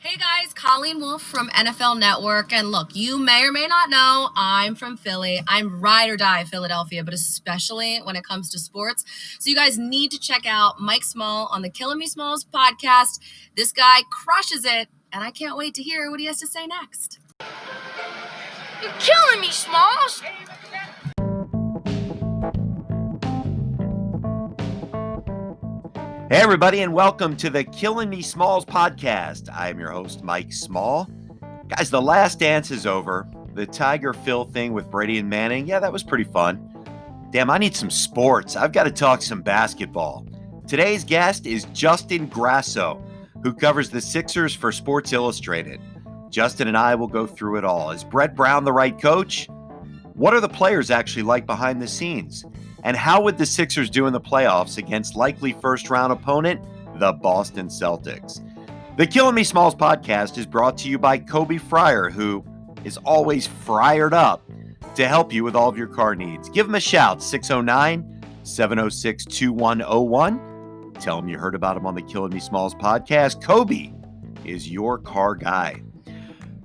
Hey guys, Colleen Wolfe from NFL Network. And look, you may or may not know, I'm from Philly. I'm ride or die Philadelphia, but especially when it comes to sports. So you guys need to check out Mike Small on the Killin' Me Smallz podcast. This guy crushes it, and I can't wait to hear what he has to say next. You're killing me, Smallz! Hey, everybody, and welcome to the Killin' Me Smallz podcast. I'm your host, Mike Small. Guys, The Last Dance is over. The Tiger Phil thing with Brady and Manning, yeah, that was pretty fun. Damn, I need some sports. I've got to talk some basketball. Today's guest is Justin Grasso, who covers the Sixers for Sports Illustrated. Justin and I will go through it all. Is Brett Brown the right coach? What are the players actually like behind the scenes? And how would the Sixers do in the playoffs against likely first-round opponent, the Boston Celtics? The Killin' Me Smallz podcast is brought to you by Kobe Fryer, who is always fryered up to help you with all of your car needs. Give him a shout, 609-706-2101. Tell him you heard about him on the Killin' Me Smallz podcast. Kobe is your car guy.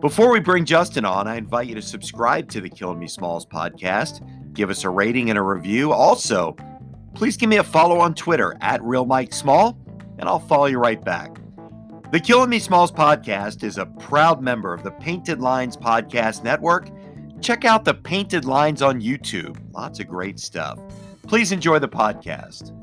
Before we bring Justin on, I invite you to subscribe to the Killin' Me Smallz podcast. Give us a rating and a review. Also, please give me a follow on Twitter at RealMikeSmall, and I'll follow you right back. The Killin' Me Smallz podcast is a proud member of the Painted Lines Podcast Network. Check out the Painted Lines on YouTube. Lots of great stuff. Please enjoy the podcast.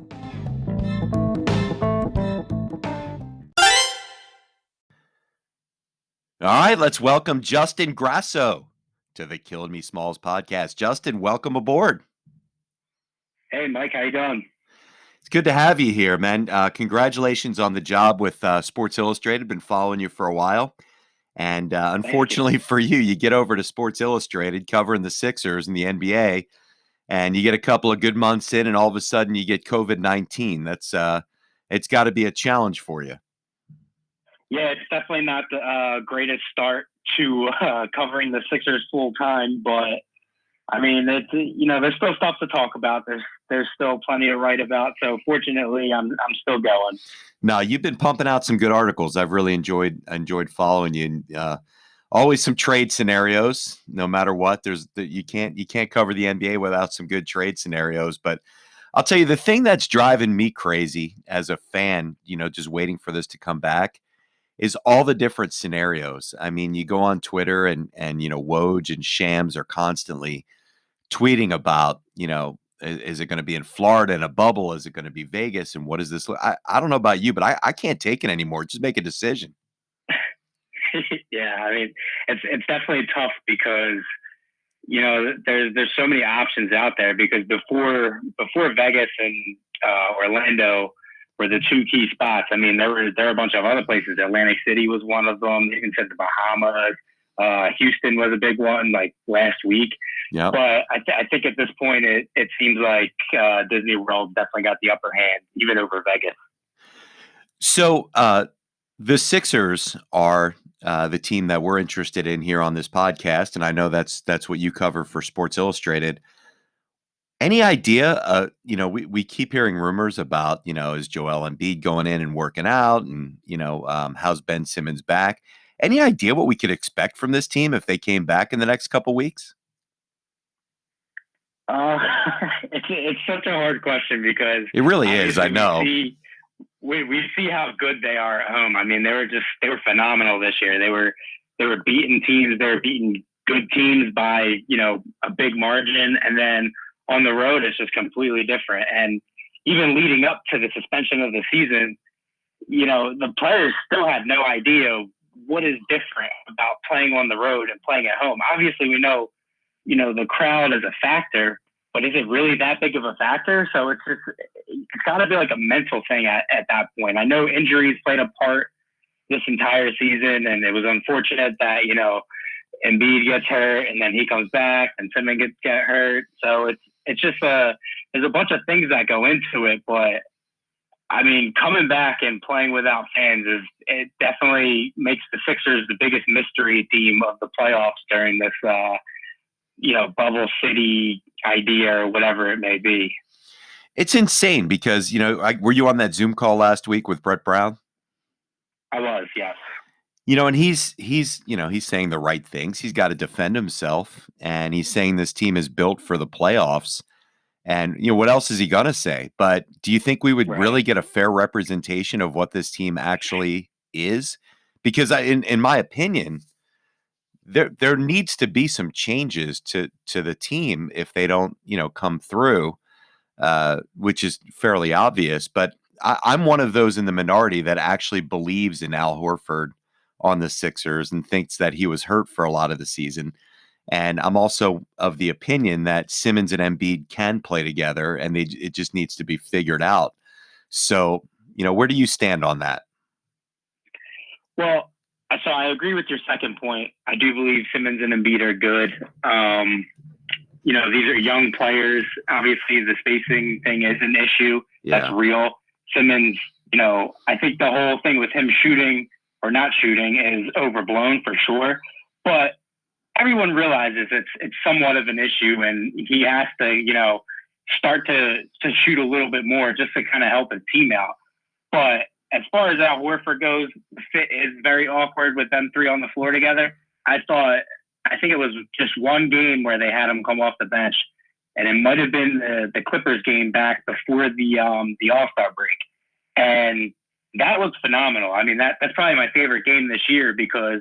All right, let's welcome Justin Grasso to the Killin' Me Smallz podcast. Justin, welcome aboard. Hey, Mike, how you doing? It's good to have you here, man. Congratulations on the job with Sports Illustrated. Been following you for a while. And unfortunately for you, you get over to Sports Illustrated covering the Sixers and the NBA, and you get a couple of good months in, and all of a sudden you get COVID-19. That's it's got to be a challenge for you. Yeah, it's definitely not the greatest start to covering the Sixers full time, but I mean, it's, there's still stuff to talk about. There's still plenty to write about. So fortunately, I'm still going. No, you've been pumping out some good articles. I've really enjoyed following you. And, always some trade scenarios. No matter what, you can't cover the NBA without some good trade scenarios. But I'll tell you, the thing that's driving me crazy as a fan, just waiting for this to come back, is all the different scenarios. I mean, you go on Twitter and Woj and Shams are constantly tweeting about, is it going to be in Florida in a bubble? Is it going to be Vegas? And what is this? I don't know about you, but I can't take it anymore. Just make a decision. Yeah, I mean, it's definitely tough because, there's so many options out there because before Vegas and Orlando were the two key spots. I mean, there were a bunch of other places. Atlantic City was one of them. You even said the Bahamas. Houston was a big one, like last week. Yeah. But I think at this point, it seems like Disney World definitely got the upper hand, even over Vegas. So the Sixers are the team that we're interested in here on this podcast, and I know that's what you cover for Sports Illustrated. Any idea? We keep hearing rumors about, is Joel Embiid going in and working out, and how's Ben Simmons back? Any idea what we could expect from this team if they came back in the next couple weeks? It's such a hard question because it really is. I know. We see how good they are at home. I mean, they were phenomenal this year. They were beating teams. They were beating good teams by a big margin, and then on the road, it's just completely different. And even leading up to the suspension of the season, the players still had no idea what is different about playing on the road and playing at home. Obviously, we know, the crowd is a factor, but is it really that big of a factor? So it's got to be like a mental thing at that point. I know injuries played a part this entire season, and it was unfortunate that, Embiid gets hurt and then he comes back and Simmons gets hurt. So it's just there's a bunch of things that go into it, but I mean, coming back and playing without fans it definitely makes the Sixers the biggest mystery team of the playoffs during this, bubble city idea or whatever it may be. It's insane because, were you on that Zoom call last week with Brett Brown? I was, yes. And he's saying the right things. He's got to defend himself, and he's saying this team is built for the playoffs. And what else is he gonna say? But do you think we would Right. really get a fair representation of what this team actually is? Because in my opinion, there needs to be some changes to the team if they don't come through, which is fairly obvious. But I'm one of those in the minority that actually believes in Al Horford on the Sixers and thinks that he was hurt for a lot of the season. And I'm also of the opinion that Simmons and Embiid can play together, and it just needs to be figured out. So, where do you stand on that? Well, so I agree with your second point. I do believe Simmons and Embiid are good. These are young players. Obviously, the spacing thing is an issue. Yeah. That's real. Simmons, I think the whole thing with him shooting or not shooting is overblown for sure. But everyone realizes it's somewhat of an issue, and he has to, start to shoot a little bit more just to kind of help his team out. But as far as Al Horford goes, the fit is very awkward with them three on the floor together. I think it was just one game where they had him come off the bench, and it might have been the Clippers game back before the All-Star break. And that looks phenomenal. I mean, that's probably my favorite game this year because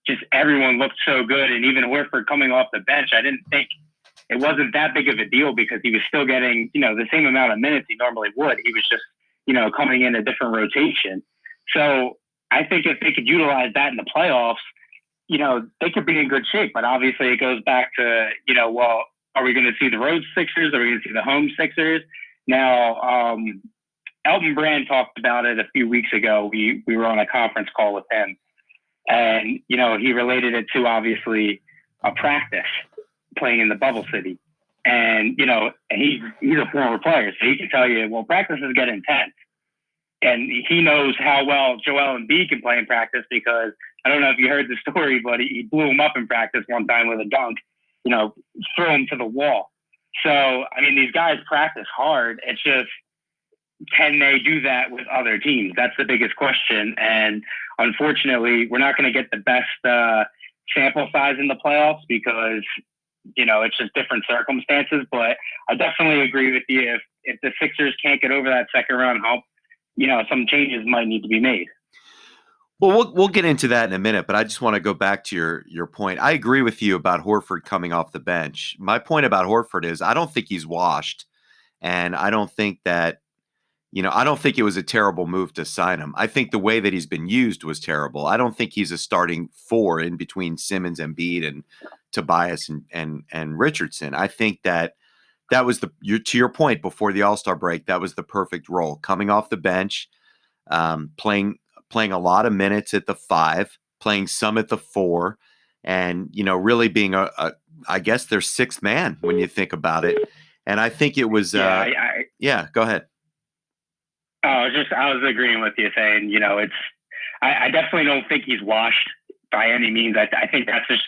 just everyone looked so good. And even Horford coming off the bench, I didn't think it wasn't that big of a deal because he was still getting, the same amount of minutes he normally would. He was just, coming in a different rotation. So I think if they could utilize that in the playoffs, they could be in good shape. But obviously it goes back to, well, are we going to see the road Sixers? Are we going to see the home Sixers? Now, Elton Brand talked about it a few weeks ago. We were on a conference call with him. And, he related it to obviously a practice playing in the bubble city. And, he's a former player, so he can tell you, well, practices get intense. And he knows how well Joel Embiid can play in practice because I don't know if you heard the story, but he blew him up in practice one time with a dunk, threw him to the wall. So, I mean, these guys practice hard. It's just, can they do that with other teams? That's the biggest question. And unfortunately, we're not going to get the best sample size in the playoffs because, it's just different circumstances. But I definitely agree with you. If the Sixers can't get over that second round hump, some changes might need to be made. Well, we'll get into that in a minute, but I just want to go back to your point. I agree with you about Horford coming off the bench. My point about Horford is I don't think he's washed, and I don't think that I don't think it was a terrible move to sign him. I think the way that he's been used was terrible. I don't think he's a starting four in between Simmons, Embiid, and Tobias and Richardson. I think that was to your point before the All-Star break, that was the perfect role. Coming off the bench, playing a lot of minutes at the 5, playing some at the 4, and really being I guess their sixth man when you think about it. And I think it was yeah, go ahead. I was agreeing with you saying, I definitely don't think he's washed by any means. I think that's just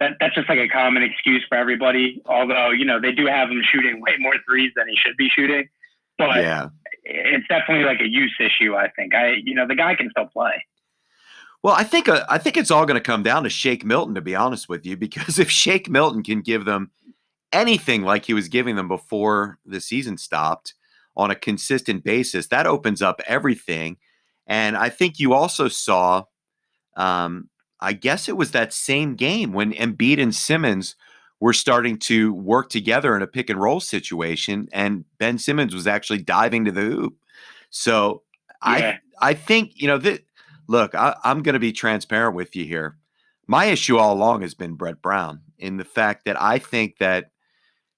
that's just like a common excuse for everybody. Although, they do have him shooting way more threes than he should be shooting. But yeah, it's definitely like a use issue, I think. The guy can still play. Well, I think it's all going to come down to Shake Milton, to be honest with you, because if Shake Milton can give them anything like he was giving them before the season stopped on a consistent basis, that opens up everything. And I think you also saw, I guess it was that same game when Embiid and Simmons were starting to work together in a pick and roll situation, and Ben Simmons was actually diving to the hoop. So yeah. I think, look, I'm going to be transparent with you here. My issue all along has been Brett Brown in the fact that I think that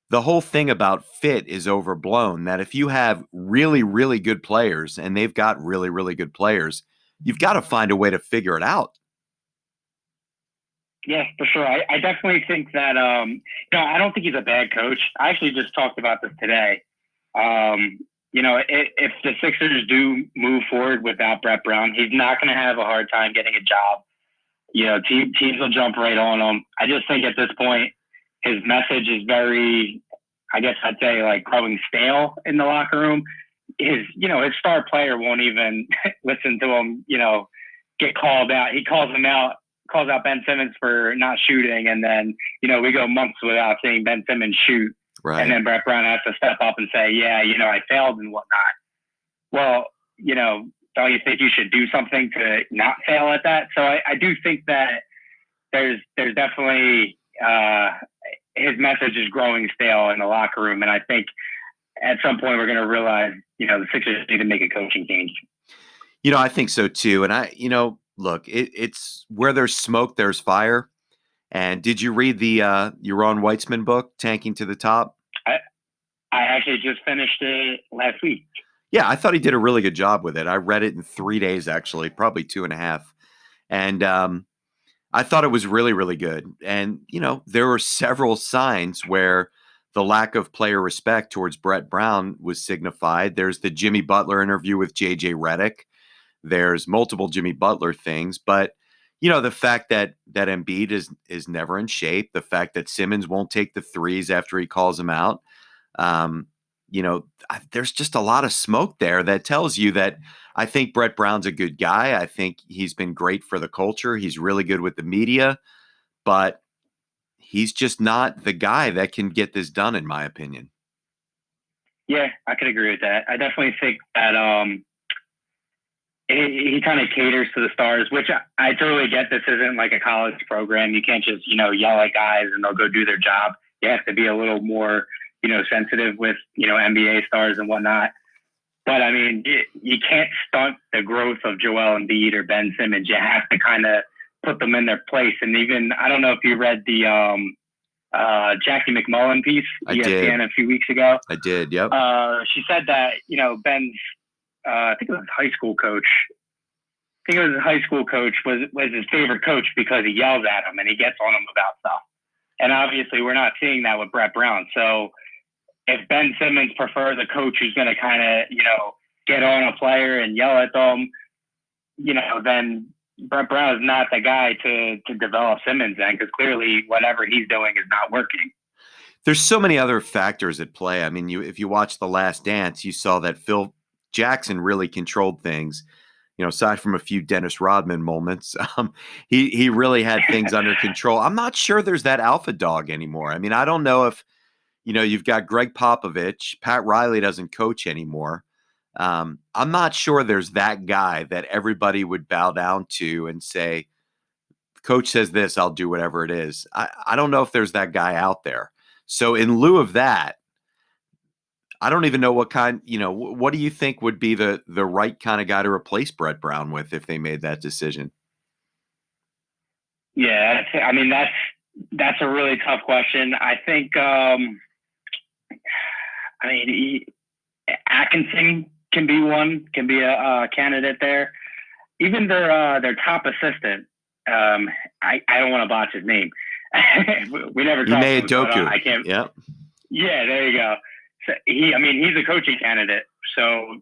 the whole thing about fit is overblown, that if you have really, really good players, and they've got really, really good players, you've got to find a way to figure it out. Yeah, for sure. I definitely think that, I don't think he's a bad coach. I actually just talked about this today. If the Sixers do move forward without Brett Brown, he's not going to have a hard time getting a job. Teams will jump right on him. I just think at this point, his message is very, I guess I'd say, like growing stale in the locker room. His star player won't even listen to him, get called out. He calls out Ben Simmons for not shooting, and then we go months without seeing Ben Simmons shoot. Right. And then Brett Brown has to step up and say, yeah, I failed and whatnot. Well, don't you think you should do something to not fail at that? So I do think that there's definitely his message is growing stale in the locker room. And I think at some point we're going to realize, the Sixers need to make a coaching change. I think so too. And look, it's where there's smoke, there's fire. And did you read the Yaron Weitzman book, Tanking to the Top? I actually just finished it last week. Yeah, I thought he did a really good job with it. I read it in 3 days, actually, probably 2.5. And I thought it was really, really good. And, there were several signs where the lack of player respect towards Brett Brown was signified. There's the Jimmy Butler interview with J.J. Redick. There's multiple Jimmy Butler things. But, the fact that Embiid is never in shape, the fact that Simmons won't take the threes after he calls him out, there's just a lot of smoke there that tells you that I think Brett Brown's a good guy. I think he's been great for the culture. He's really good with the media, but he's just not the guy that can get this done, in my opinion. Yeah, I could agree with that. I definitely think that he kind of caters to the stars, which I totally get. This isn't like a college program. You can't just, yell at guys and they'll go do their job. You have to be a little more sensitive with, NBA stars and whatnot. But I mean, you can't stunt the growth of Joel Embiid or Ben Simmons. You have to kind of put them in their place. And even, I don't know if you read the Jackie McMullen piece, ESPN, a few weeks ago. I did, yep. She said that, Ben's, I think it was his high school coach. Was his favorite coach because he yells at him and he gets on him about stuff. And obviously we're not seeing that with Brett Brown. So if Ben Simmons prefers a coach who's going to kind of, get on a player and yell at them, then Brett Brown is not the guy to develop Simmons then, because clearly whatever he's doing is not working. There's so many other factors at play. I mean, if you watch The Last Dance, you saw that Phil Jackson really controlled things. Aside from a few Dennis Rodman moments, he really had things under control. I'm not sure there's that alpha dog anymore. I mean, I don't know if, you've got Greg Popovich, Pat Riley doesn't coach anymore. I'm not sure there's that guy that everybody would bow down to and say, coach says this, I'll do whatever it is. I don't know if there's that guy out there. So in lieu of that, I don't even know what kind, what do you think would be the right kind of guy to replace Brett Brown with if they made that decision? Yeah, I mean, that's a really tough question. I think, Atkinson can be a candidate there. Even their top assistant, I don't want to botch his name. We never talked about him, but, I can't. Yeah. Yeah, there you go. So he's a coaching candidate. So,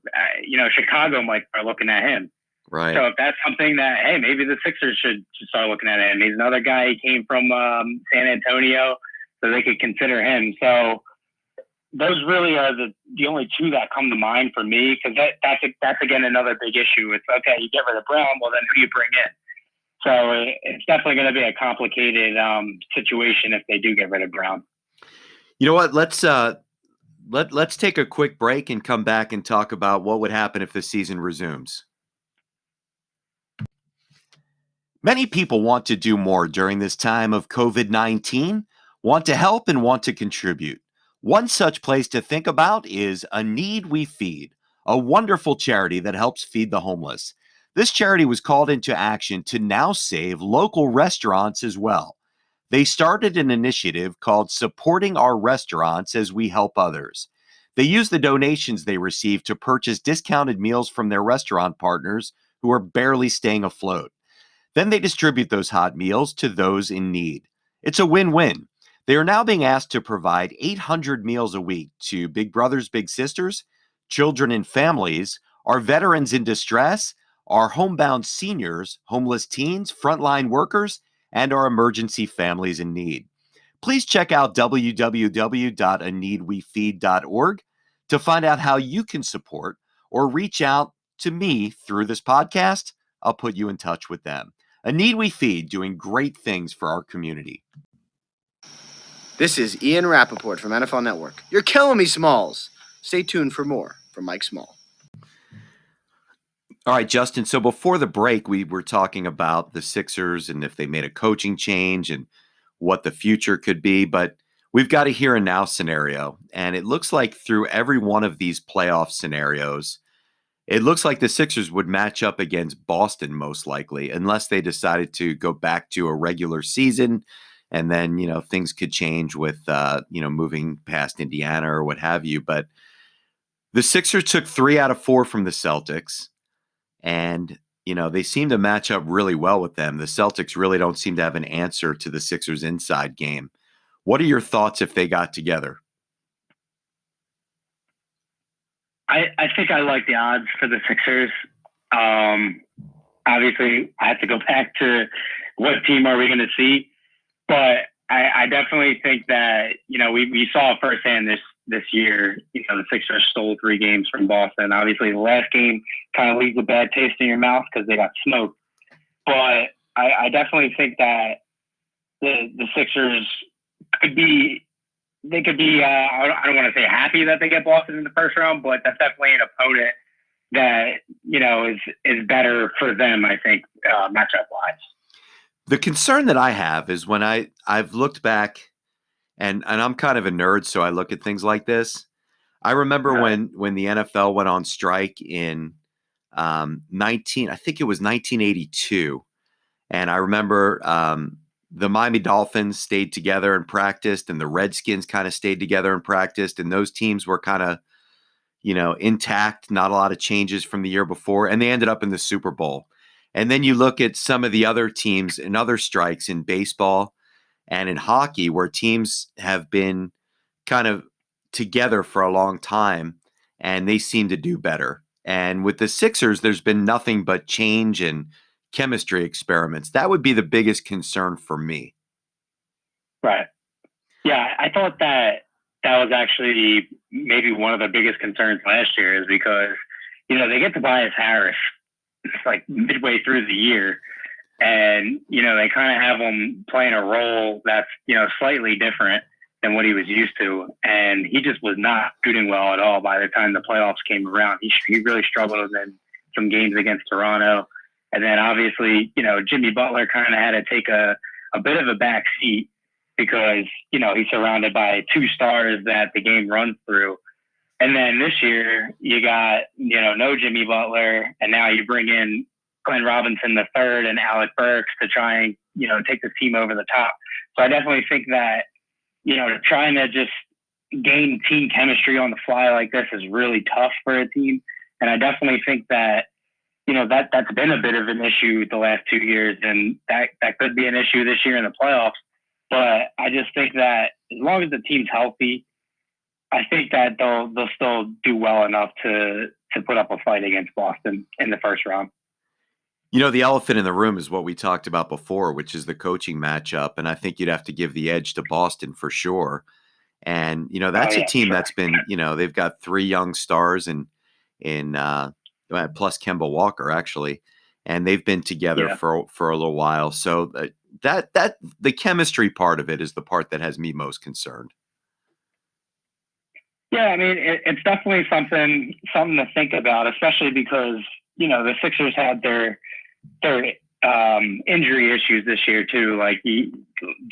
Chicago might start looking at him. Right. So if that's something that, hey, maybe the Sixers should start looking at him. He's another guy. He came from San Antonio, so they could consider him. So those really are the only two that come to mind for me, because that's again another big issue. It's okay, you get rid of Brown, well then who do you bring in? So it's definitely going to be a complicated situation if they do get rid of Brown. You know what? Let's take a quick break and come back and talk about what would happen if the season resumes. Many people want to do more during this time of COVID-19, want to help and want to contribute. One such place to think about is A Need We Feed, a wonderful charity that helps feed the homeless. This charity was called into action to now save local restaurants as well. They started an initiative called Supporting Our Restaurants as We Help Others. They use the donations they receive to purchase discounted meals from their restaurant partners who are barely staying afloat. Then they distribute those hot meals to those in need. It's a win-win. They are now being asked to provide 800 meals a week to Big Brothers Big Sisters, children and families, our veterans in distress, our homebound seniors, homeless teens, frontline workers, and our emergency families in need. Please check out www.aneedwefeed.org to find out how you can support or reach out to me through this podcast. I'll put you in touch with them. A need we feed, doing great things for our community. This is Ian Rappaport from NFL Network. You're killing me, Smallz. Stay tuned for more from Mike Small. All right, Justin. So before the break, we were talking about the Sixers and if they made a coaching change and what the future could be. But we've got a here and now scenario. And it looks like through every one of these playoff scenarios, it looks like the Sixers would match up against Boston most likely, unless they decided to go back to a regular season. And then, things could change with, moving past Indiana or what have you. But the Sixers took 3 out of 4 from the Celtics. And, they seem to match up really well with them. The Celtics really don't seem to have an answer to the Sixers inside game. What are your thoughts if they got together? I think I like the odds for the Sixers. Obviously, I have to go back to what team are we going to see. But I definitely think that, we saw firsthand this year, the Sixers stole 3 games from Boston. Obviously, the last game kind of leaves a bad taste in your mouth because they got smoked. But I definitely think that the Sixers could be, I don't want to say happy that they get Boston in the first round, but that's definitely an opponent that, is better for them, I think, matchup-wise. The concern that I have is when I've looked back, and I'm kind of a nerd, so I look at things like this. I remember when the NFL went on strike in I think it was 1982, and I remember the Miami Dolphins stayed together and practiced, and the Redskins kind of stayed together and practiced, and those teams were kind of, intact, not a lot of changes from the year before, and they ended up in the Super Bowl. And then you look at some of the other teams and other strikes in baseball and in hockey where teams have been kind of together for a long time and they seem to do better. And with the Sixers, there's been nothing but change and chemistry experiments. That would be the biggest concern for me. Right. Yeah, I thought that was actually maybe one of the biggest concerns last year is because, they get Tobias Harris like midway through the year. And, they kind of have him playing a role that's, slightly different than what he was used to. And he just was not shooting well at all by the time the playoffs came around. He really struggled in some games against Toronto. And then obviously, Jimmy Butler kind of had to take a bit of a back seat because, he's surrounded by 2 stars that the game runs through. And then this year you got, no Jimmy Butler, and now you bring in Glenn Robinson III and Alec Burks to try and, take this team over the top. So I definitely think that, trying to just gain team chemistry on the fly like this is really tough for a team. And I definitely think that, that's been a bit of an issue the last 2 years, and that could be an issue this year in the playoffs. But I just think that as long as the team's healthy, I think that they'll still do well enough to put up a fight against Boston in the first round. The elephant in the room is what we talked about before, which is the coaching matchup. And I think you'd have to give the edge to Boston for sure. And, that's a team that's been, they've got 3 young stars in plus Kemba Walker, actually. And they've been together for a little while. So that the chemistry part of it is the part that has me most concerned. Yeah, I mean, it's definitely something to think about, especially because, the Sixers had their injury issues this year too. Like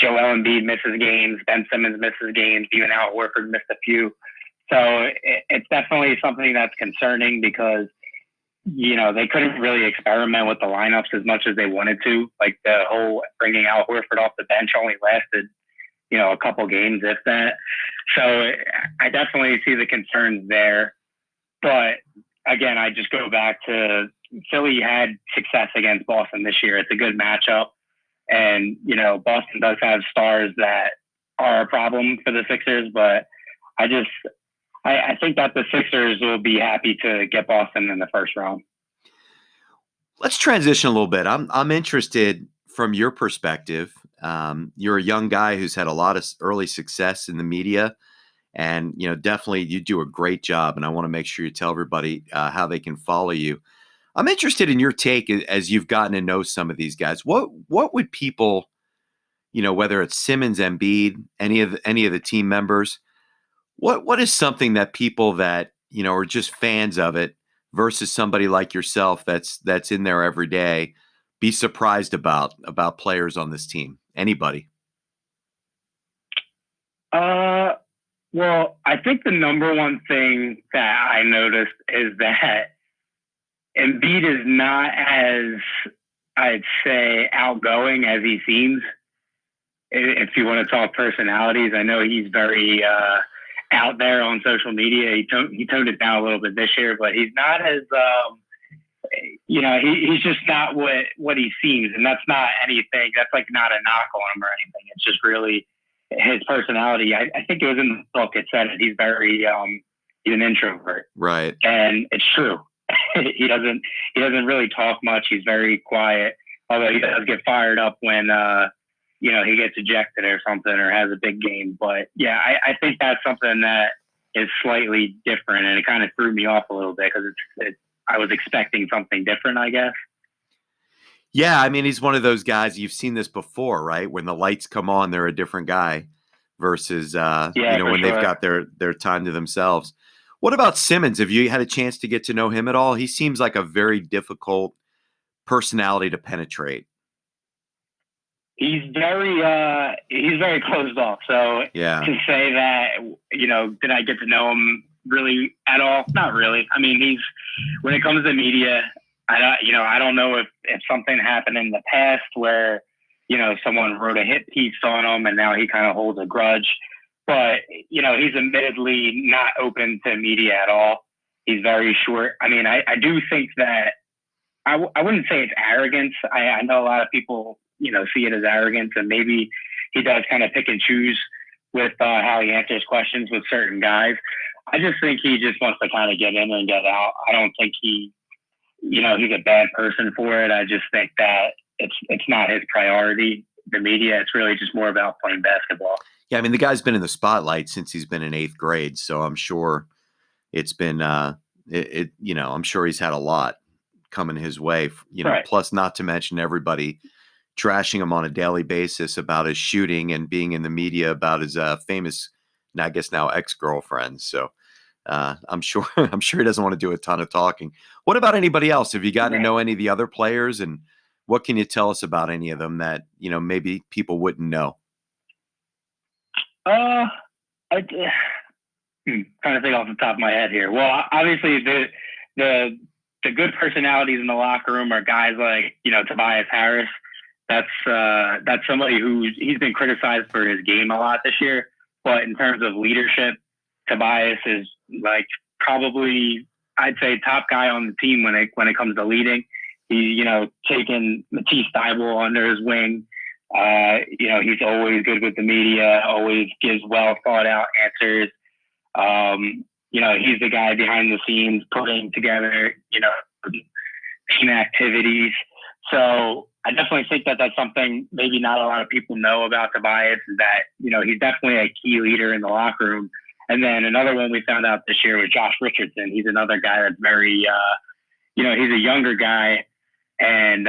Joel Embiid misses games, Ben Simmons misses games, even Al Horford missed a few. So it's definitely something that's concerning because, they couldn't really experiment with the lineups as much as they wanted to. Like the whole bringing Al Horford off the bench only lasted, a couple games, if that. So I definitely see the concerns there. But again, I just go back to Philly had success against Boston this year. It's a good matchup. And, Boston does have stars that are a problem for the Sixers, but I think that the Sixers will be happy to get Boston in the first round. Let's transition a little bit. I'm interested from your perspective. You're a young guy who's had a lot of early success in the media, and definitely you do a great job. And I want to make sure you tell everybody how they can follow you. I'm interested in your take as you've gotten to know some of these guys. What would people, whether it's Simmons, Embiid, any of the team members, what is something that people that, are just fans of it versus somebody like yourself that's in there every day be surprised about players on this team? Anybody? Well, I think the number one thing that I noticed is that Embiid is not as, I'd say, outgoing as he seems. If you want to talk personalities, I know he's very out there on social media. He toned it down a little bit this year, but he's not as he's just not what he seems, and that's not anything. That's like not a knock on him or anything. It's just really his personality. I think it was in the book. It said it. He's very he's an introvert, Right? And it's true. he doesn't really talk much. He's very quiet. Although he does get fired up when he gets ejected or something or has a big game. But yeah, I think that's something that is slightly different, and it kind of threw me off a little bit because I was expecting something different, I guess. Yeah, I mean, he's one of those guys, you've seen this before, right? When the lights come on, they're a different guy versus when they've got their time to themselves. What about Simmons? Have you had a chance to get to know him at all? He seems like a very difficult personality to penetrate. He's very closed off. So Yeah. To say that, did I get to know him really at all? Not really. I mean, when it comes to media, I don't know if something happened in the past where, someone wrote a hit piece on him and now he kind of holds a grudge. But, he's admittedly not open to media at all. He's very short. I mean, I do think that I wouldn't say it's arrogance. I know a lot of people, see it as arrogance, and maybe he does kind of pick and choose with how he answers questions with certain guys. I just think he just wants to kind of get in and get out. I don't think he's a bad person for it. I just think that it's not his priority, the media. It's really just more about playing basketball. Yeah, I mean, the guy's been in the spotlight since he's been in 8th grade, so I'm sure it's been I'm sure he's had a lot coming his way, Right. Plus not to mention everybody trashing him on a daily basis about his shooting and being in the media about his famous, I guess now ex-girlfriend. So I'm sure he doesn't want to do a ton of talking. What about anybody else? Have you gotten to know any of the other players, and what can you tell us about any of them that, maybe people wouldn't know? Trying to think off the top of my head here. Well, obviously the good personalities in the locker room are guys like, Tobias Harris. That's somebody he's been criticized for his game a lot this year, but in terms of leadership, Tobias is like probably, I'd say, top guy on the team when it comes to leading. He's taking Matisse Thybulle under his wing. He's always good with the media, always gives well thought out answers. He's the guy behind the scenes putting together, team activities. So I definitely think that that's something maybe not a lot of people know about Tobias, is that, he's definitely a key leader in the locker room. And then another one we found out this year was Josh Richardson. He's another guy that's very, he's a younger guy, and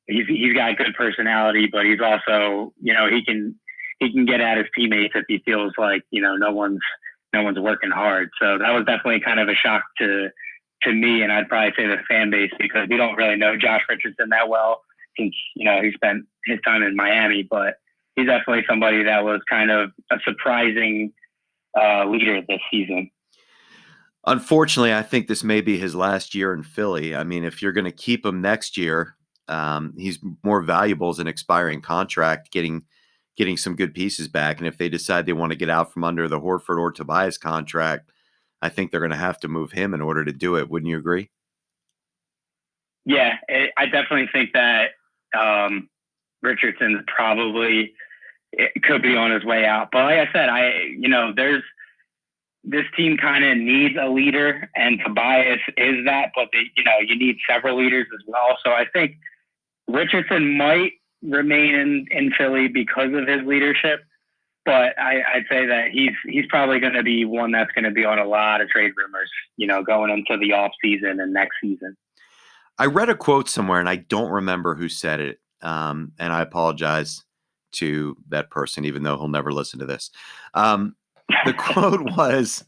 he's got a good personality, but he's also, he can get at his teammates if he feels like, no one's working hard. So that was definitely kind of a shock to me, and I'd probably say the fan base, because we don't really know Josh Richardson that well since, he spent his time in Miami, but he's definitely somebody that was kind of a surprising leader this season. Unfortunately, I think this may be his last year in Philly. I mean, if you're going to keep him next year, he's more valuable as an expiring contract, getting some good pieces back. And if they decide they want to get out from under the Horford or Tobias contract, I think they're going to have to move him in order to do it. Wouldn't you agree? Yeah, I definitely think that Richardson probably could be on his way out. But like I said, this team kind of needs a leader, and Tobias is that, but you need several leaders as well. So I think Richardson might remain in Philly because of his leadership, but I'd say that he's probably going to be one that's going to be on a lot of trade rumors, going into the off season and next season. I read a quote somewhere, and I don't remember who said it, and I apologize to that person, even though he'll never listen to this. The quote was,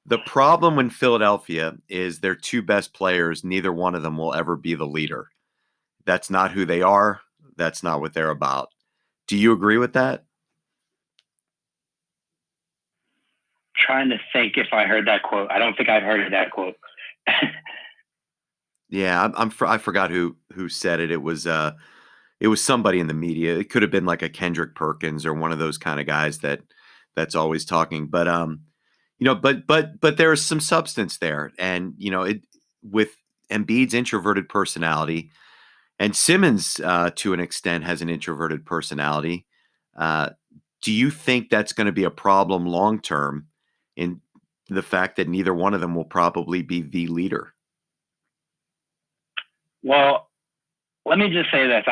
"The problem in Philadelphia is their two best players, neither one of them will ever be the leader. That's not who they are. That's not what they're about." Do you agree with that? Trying to think if I heard that quote. I don't think I've heard that quote. Yeah, I forgot who said it. It was somebody in the media. It could have been like a Kendrick Perkins or one of those kind of guys that's always talking. But but there is some substance there, and it with Embiid's introverted personality, and Simmons to an extent has an introverted personality. Do you think that's going to be a problem long term in the fact that neither one of them will probably be the leader? Well, let me just say this.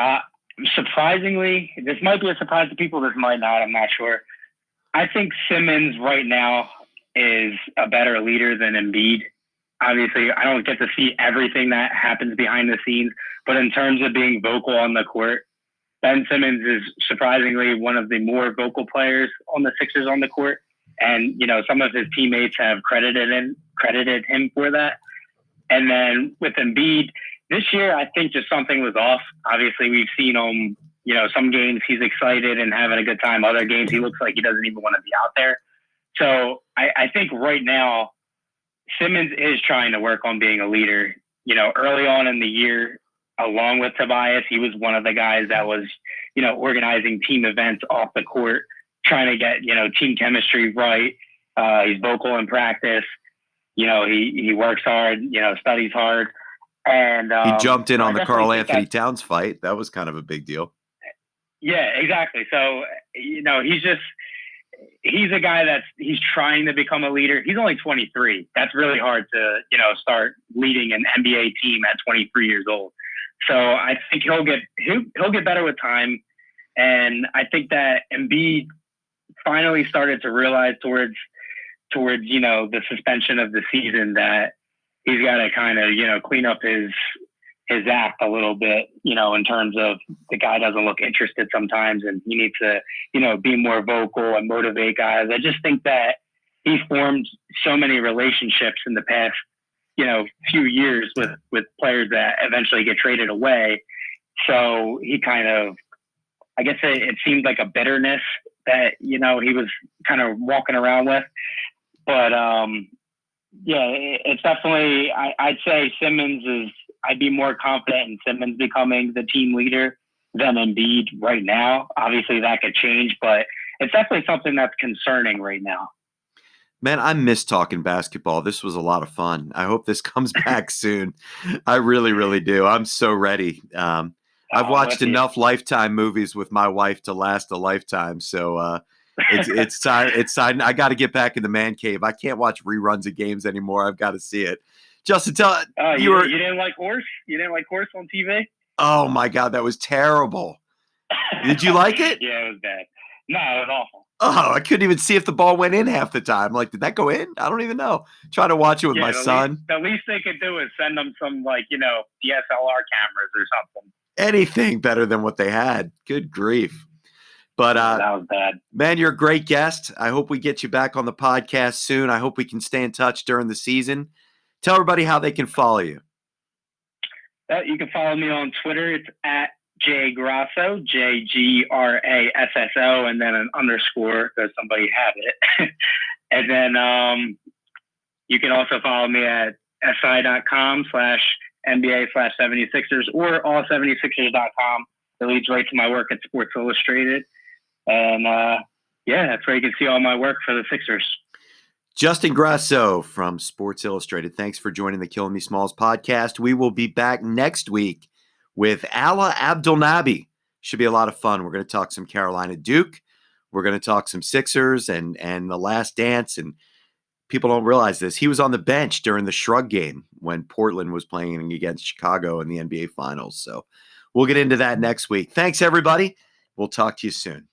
Surprisingly, this might be a surprise to people. This might not. I'm not sure. I think Simmons right now is a better leader than Embiid. Obviously, I don't get to see everything that happens behind the scenes, but in terms of being vocal on the court, Ben Simmons is surprisingly one of the more vocal players on the Sixers on the court. And, some of his teammates have credited him for that. And then with Embiid, this year, I think just something was off. Obviously, we've seen him, some games he's excited and having a good time. Other games, he looks like he doesn't even want to be out there. So I think right now, Simmons is trying to work on being a leader. Early on in the year, along with Tobias, he was one of the guys that was, organizing team events off the court, trying to get, team chemistry right. He's vocal in practice. He works hard, studies hard. And he jumped in on the Karl Anthony Towns fight. That was kind of a big deal. Yeah, exactly. So, he's a guy he's trying to become a leader. He's only 23. That's really hard to, start leading an NBA team at 23 years old. So I think he'll get better with time. And I think that Embiid finally started to realize towards, the suspension of the season that he's got to kind of, clean up his act a little bit, in terms of the guy doesn't look interested sometimes and he needs to, be more vocal and motivate guys. I just think that he's formed so many relationships in the past, few years with players that eventually get traded away. So he kind of, I guess it seemed like a bitterness that, he was kind of walking around with. But, yeah, it's definitely, I'd say I'd be more confident in Simmons becoming the team leader than Embiid right now. Obviously that could change, but it's definitely something that's concerning right now. Man, I miss talking basketball. This was a lot of fun. I hope this comes back soon. I really, really do. I'm so ready. I've watched enough Lifetime movies with my wife to last a lifetime. So it's time. It's time. I got to get back in the man cave. I can't watch reruns of games anymore. I've got to see it. Justin, you didn't like Horse? You didn't like Horse on TV? Oh my God, that was terrible. Did you like it? Yeah, it was bad. No, it was awful. Oh, I couldn't even see if the ball went in half the time. Like, did that go in? I don't even know. Trying to watch it with my son. The least they could do is send them some, DSLR cameras or something. Anything better than what they had. Good grief. But that was bad. Man, you're a great guest. I hope we get you back on the podcast soon. I hope we can stay in touch during the season. Tell everybody how they can follow you. You can follow me on Twitter. It's at jgrasso, JGRASSO, and then an underscore because somebody had it. And then you can also follow me at si.com/NBA/76ers or all76ers.com. It leads right to my work at Sports Illustrated. And that's where you can see all my work for the Sixers. Justin Grasso from Sports Illustrated. Thanks for joining the Killin' Me Smallz podcast. We will be back next week with Ala Abdelnaby. Should be a lot of fun. We're going to talk some Carolina Duke. We're going to talk some Sixers and The Last Dance. And people don't realize this. He was on the bench during the Shrug game when Portland was playing against Chicago in the NBA Finals. So we'll get into that next week. Thanks, everybody. We'll talk to you soon.